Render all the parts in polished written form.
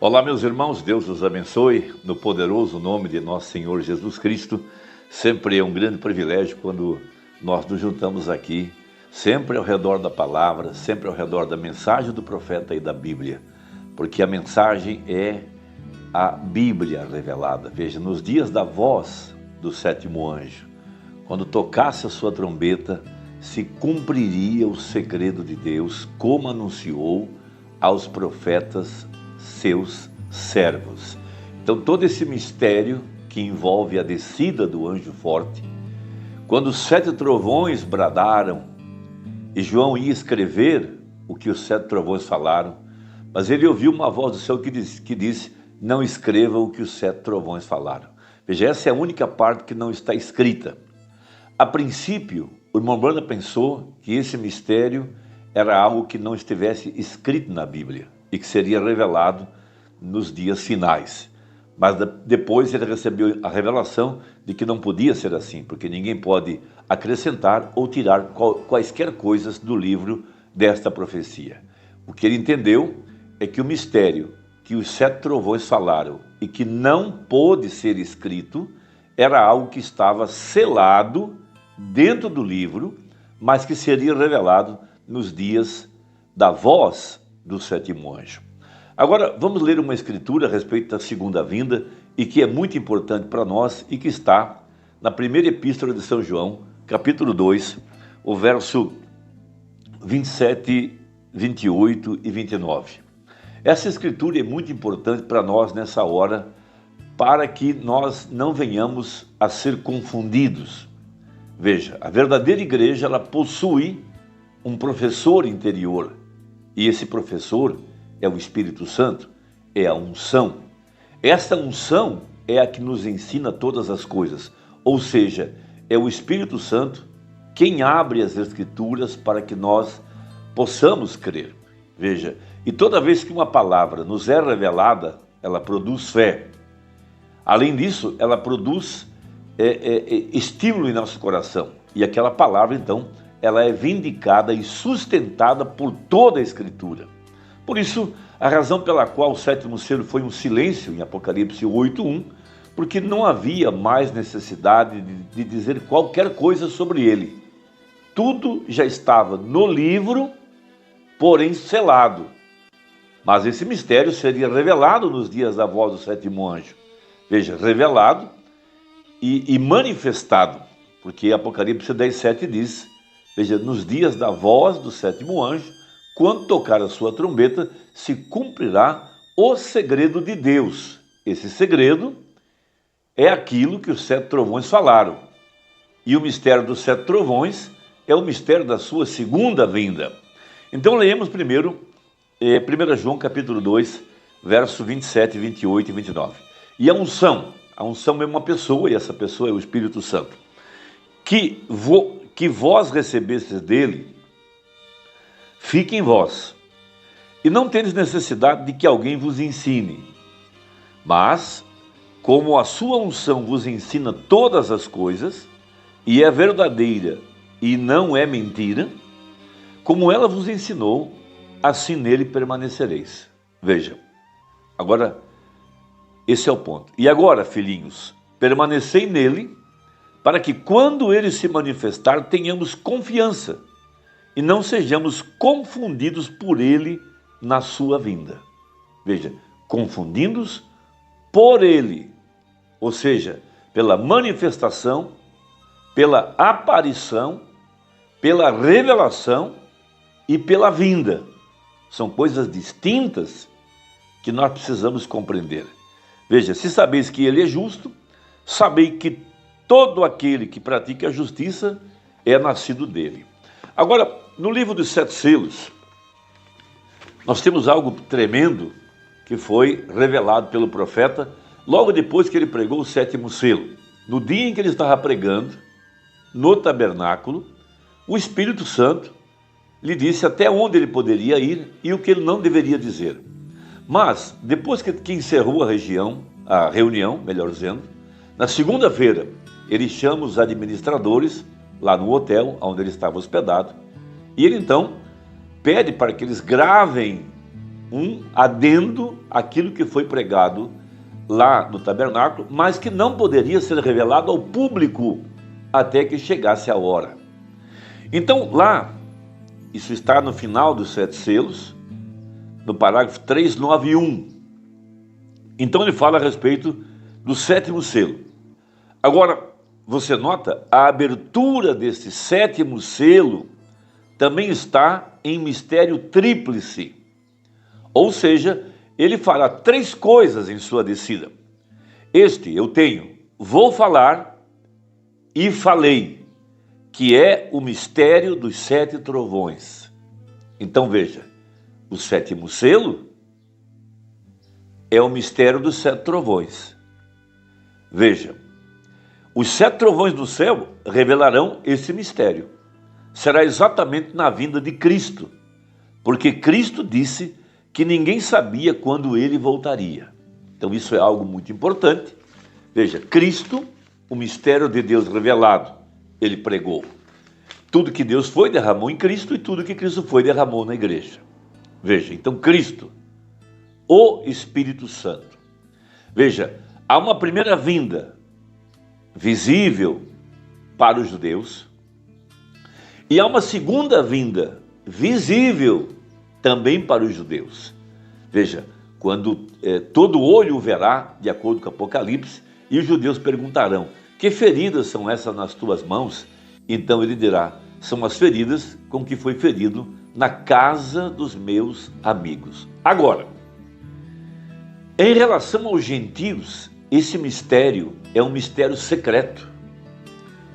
Olá, meus irmãos, Deus os abençoe, no poderoso nome de nosso Senhor Jesus Cristo. Sempre é um grande privilégio quando nós nos juntamos aqui, sempre ao redor da palavra, sempre ao redor da mensagem do profeta e da Bíblia, porque a mensagem é a Bíblia revelada. Veja, nos dias da voz do sétimo anjo, quando tocasse a sua trombeta, se cumpriria o segredo de Deus, como anunciou aos profetas seus servos. Então todo esse mistério que envolve a descida do anjo forte, quando os 7 trovões bradaram, e João ia escrever o que os 7 trovões falaram, mas ele ouviu uma voz do céu que disse, não escreva o que os 7 trovões falaram. Veja, essa é a única parte que não está escrita. A princípio, o irmão Branham pensou que esse mistério era algo que não estivesse escrito na Bíblia e que seria revelado nos dias finais. Mas depois ele recebeu a revelação de que não podia ser assim, porque ninguém pode acrescentar ou tirar quaisquer coisas do livro desta profecia. O que ele entendeu é que o mistério que os 7 trovões falaram e que não pôde ser escrito era algo que estava selado dentro do livro, mas que seria revelado nos dias da voz do sétimo anjo. Agora, vamos ler uma escritura a respeito da segunda vinda e que é muito importante para nós e que está na primeira epístola de São João, capítulo 2, o verso 27, 28 e 29. Essa escritura é muito importante para nós nessa hora, para que nós não venhamos a ser confundidos. Veja, a verdadeira igreja, ela possui um professor interior, e esse professor é o Espírito Santo, é a unção. Esta unção é a que nos ensina todas as coisas, ou seja, é o Espírito Santo quem abre as Escrituras para que nós possamos crer. Veja, e toda vez que uma palavra nos é revelada, ela produz fé. Além disso, ela produz estímulo em nosso coração, e aquela palavra, então, ela é vindicada e sustentada por toda a Escritura. Por isso, a razão pela qual o sétimo selo foi um silêncio em Apocalipse 8:1, porque não havia mais necessidade de dizer qualquer coisa sobre ele. Tudo já estava no livro, porém selado. Mas esse mistério seria revelado nos dias da voz do sétimo anjo. Veja, revelado e manifestado, porque Apocalipse 10:7 diz, veja, nos dias da voz do sétimo anjo, quando tocar a sua trombeta, se cumprirá o segredo de Deus. Esse segredo é aquilo que os 7 trovões falaram. E o mistério dos 7 trovões é o mistério da sua segunda vinda. Então leemos primeiro 1 João capítulo 2, verso 27, 28 e 29. E a unção é uma pessoa, e essa pessoa é o Espírito Santo. Que vós recebestes dele, fique em vós, e não tendes necessidade de que alguém vos ensine. Mas, como a sua unção vos ensina todas as coisas, e é verdadeira e não é mentira, como ela vos ensinou, assim nele permanecereis. Veja, agora, esse é o ponto. E agora, filhinhos, permanecei nele, para que quando ele se manifestar, tenhamos confiança e não sejamos confundidos por ele na sua vinda. Veja, confundidos por ele, ou seja, pela manifestação, pela aparição, pela revelação e pela vinda. São coisas distintas que nós precisamos compreender. Veja, se sabeis que ele é justo, sabei que todo aquele que pratica a justiça é nascido dele. Agora, no livro dos 7 selos, nós temos algo tremendo que foi revelado pelo profeta logo depois que ele pregou o 7º selo. No dia em que ele estava pregando, no tabernáculo, o Espírito Santo lhe disse até onde ele poderia ir e o que ele não deveria dizer. Mas, depois que encerrou a reunião, melhor dizendo, na segunda-feira, ele chama os administradores lá no hotel onde ele estava hospedado, e ele então pede para que eles gravem um adendo àquilo que foi pregado lá no tabernáculo, mas que não poderia ser revelado ao público até que chegasse a hora. Então lá, isso está no final dos 7 selos, no parágrafo 391. Então ele fala a respeito do 7º selo. Agora, você nota, a abertura desse 7º selo também está em mistério tríplice. Ou seja, ele fará 3 coisas em sua descida. Este eu tenho, vou falar e falei, que é o mistério dos 7 trovões. Então veja, o 7º selo é o mistério dos 7 trovões. Veja, os 7 trovões do céu revelarão esse mistério. Será exatamente na vinda de Cristo, porque Cristo disse que ninguém sabia quando ele voltaria. Então isso é algo muito importante. Veja, Cristo, o mistério de Deus revelado, ele pregou. Tudo que Deus foi, derramou em Cristo, e tudo que Cristo foi, derramou na igreja. Veja, então Cristo, o Espírito Santo. Veja, há uma primeira vinda visível para os judeus, e há uma segunda vinda visível também para os judeus. Veja, quando todo olho o verá, de acordo com o Apocalipse, e os judeus perguntarão, que feridas são essas nas tuas mãos? Então ele dirá, são as feridas com que foi ferido na casa dos meus amigos. Agora, em relação aos gentios, esse mistério é um mistério secreto.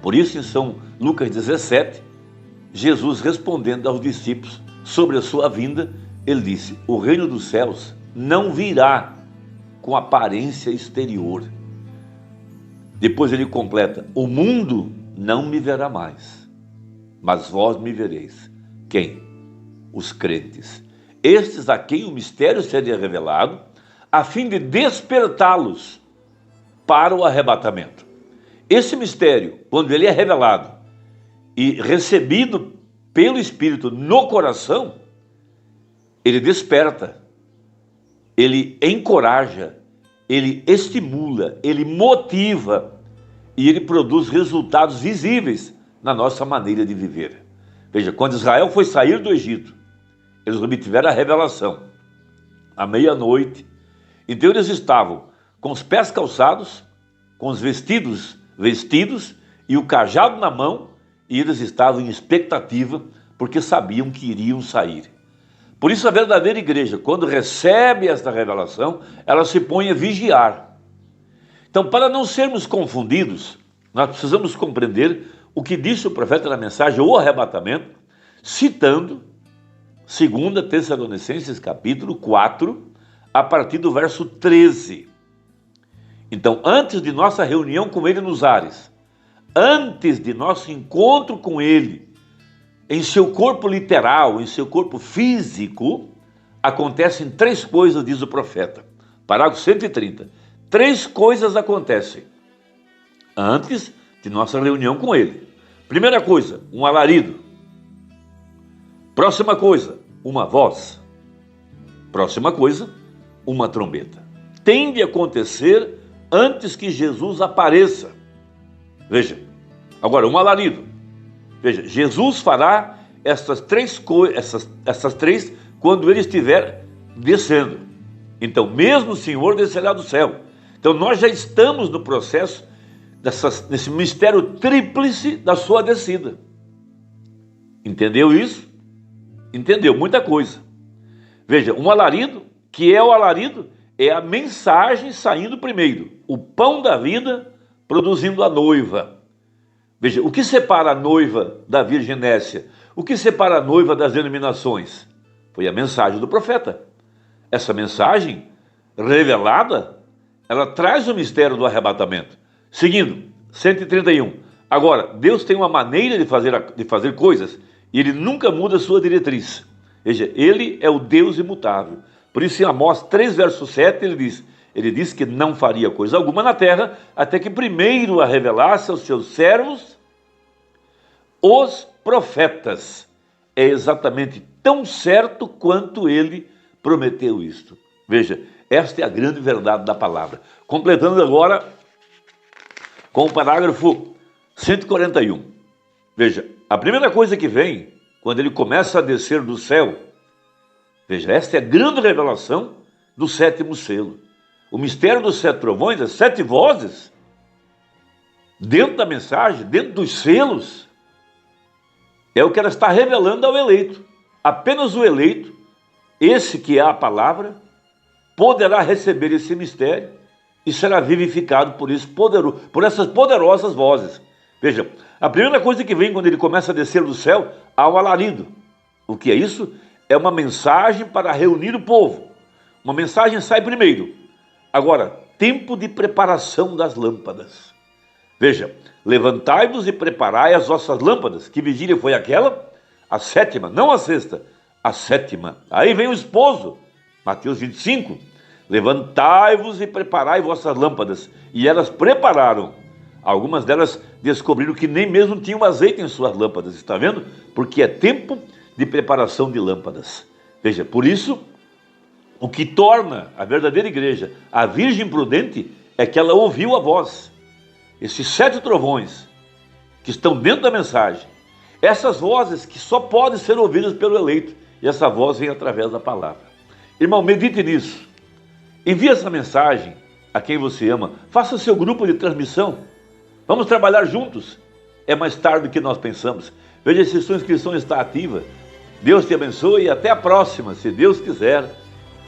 Por isso, em São Lucas 17, Jesus respondendo aos discípulos sobre a sua vinda, ele disse, o reino dos céus não virá com aparência exterior. Depois ele completa, o mundo não me verá mais, mas vós me vereis. Quem? Os crentes. Estes a quem o mistério seria revelado, a fim de despertá-los para o arrebatamento. Esse mistério, quando ele é revelado e recebido pelo Espírito no coração, ele desperta, ele encoraja, ele estimula, ele motiva e ele produz resultados visíveis na nossa maneira de viver. Veja, quando Israel foi sair do Egito, eles obtiveram a revelação à meia-noite. Então eles estavam com os pés calçados, com os vestidos e o cajado na mão, e eles estavam em expectativa, porque sabiam que iriam sair. Por isso a verdadeira igreja, quando recebe esta revelação, ela se põe a vigiar. Então, para não sermos confundidos, nós precisamos compreender o que disse o profeta na mensagem, o arrebatamento, citando 2 Tessalonicenses capítulo 4, a partir do verso 13. Então, antes de nossa reunião com ele nos ares, antes de nosso encontro com ele, em seu corpo literal, em seu corpo físico, acontecem 3 coisas, diz o profeta. Parágrafo 130. 3 coisas acontecem antes de nossa reunião com ele. Primeira coisa, um alarido. Próxima coisa, uma voz. Próxima coisa, uma trombeta. Tem de acontecer antes que Jesus apareça. Veja, agora um alarido. Veja, Jesus fará essas 3 coisas, essas 3 quando ele estiver descendo. Então, mesmo o Senhor descerá do céu. Então, nós já estamos no processo nesse mistério tríplice da sua descida. Entendeu isso? Entendeu muita coisa. Veja, um alarido, que é o alarido, é a mensagem saindo primeiro. O pão da vida produzindo a noiva. Veja, o que separa a noiva da virginécia? O que separa a noiva das denominações? Foi a mensagem do profeta. Essa mensagem revelada, ela traz o mistério do arrebatamento. Seguindo, 131. Agora, Deus tem uma maneira de fazer coisas e ele nunca muda a sua diretriz. Veja, ele é o Deus imutável. Por isso, em Amós 3, verso 7, ele diz que não faria coisa alguma na terra, até que primeiro a revelasse aos seus servos, os profetas. É exatamente tão certo quanto ele prometeu isto. Veja, esta é a grande verdade da palavra. Completando agora com o parágrafo 141. Veja, a primeira coisa que vem, quando ele começa a descer do céu, veja, esta é a grande revelação do sétimo selo. O mistério dos 7 trovões, as 7 vozes, dentro da mensagem, dentro dos selos, é o que ela está revelando ao eleito. Apenas o eleito, esse que é a palavra, poderá receber esse mistério e será vivificado por essas poderosas vozes. Veja, a primeira coisa que vem quando ele começa a descer do céu, há o alarido. O que é isso? É uma mensagem para reunir o povo. Uma mensagem sai primeiro. Agora, tempo de preparação das lâmpadas. Veja, levantai-vos e preparai as vossas lâmpadas. Que vigília foi aquela? A 7ª, não a 6ª, a 7ª. Aí vem o esposo, Mateus 25. Levantai-vos e preparai vossas lâmpadas. E elas prepararam. Algumas delas descobriram que nem mesmo tinham azeite em suas lâmpadas. Está vendo? Porque é tempo de preparação de lâmpadas. Veja, por isso, o que torna a verdadeira igreja a virgem prudente é que ela ouviu a voz. Esses 7 trovões que estão dentro da mensagem, essas vozes que só podem ser ouvidas pelo eleito, e essa voz vem através da palavra. Irmão, medite nisso. Envie essa mensagem a quem você ama. Faça seu grupo de transmissão. Vamos trabalhar juntos. É mais tarde do que nós pensamos. Veja se sua inscrição está ativa. Deus te abençoe e até a próxima, se Deus quiser.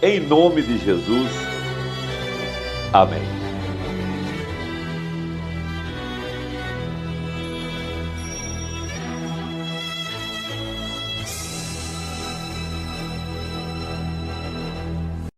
Em nome de Jesus. Amém.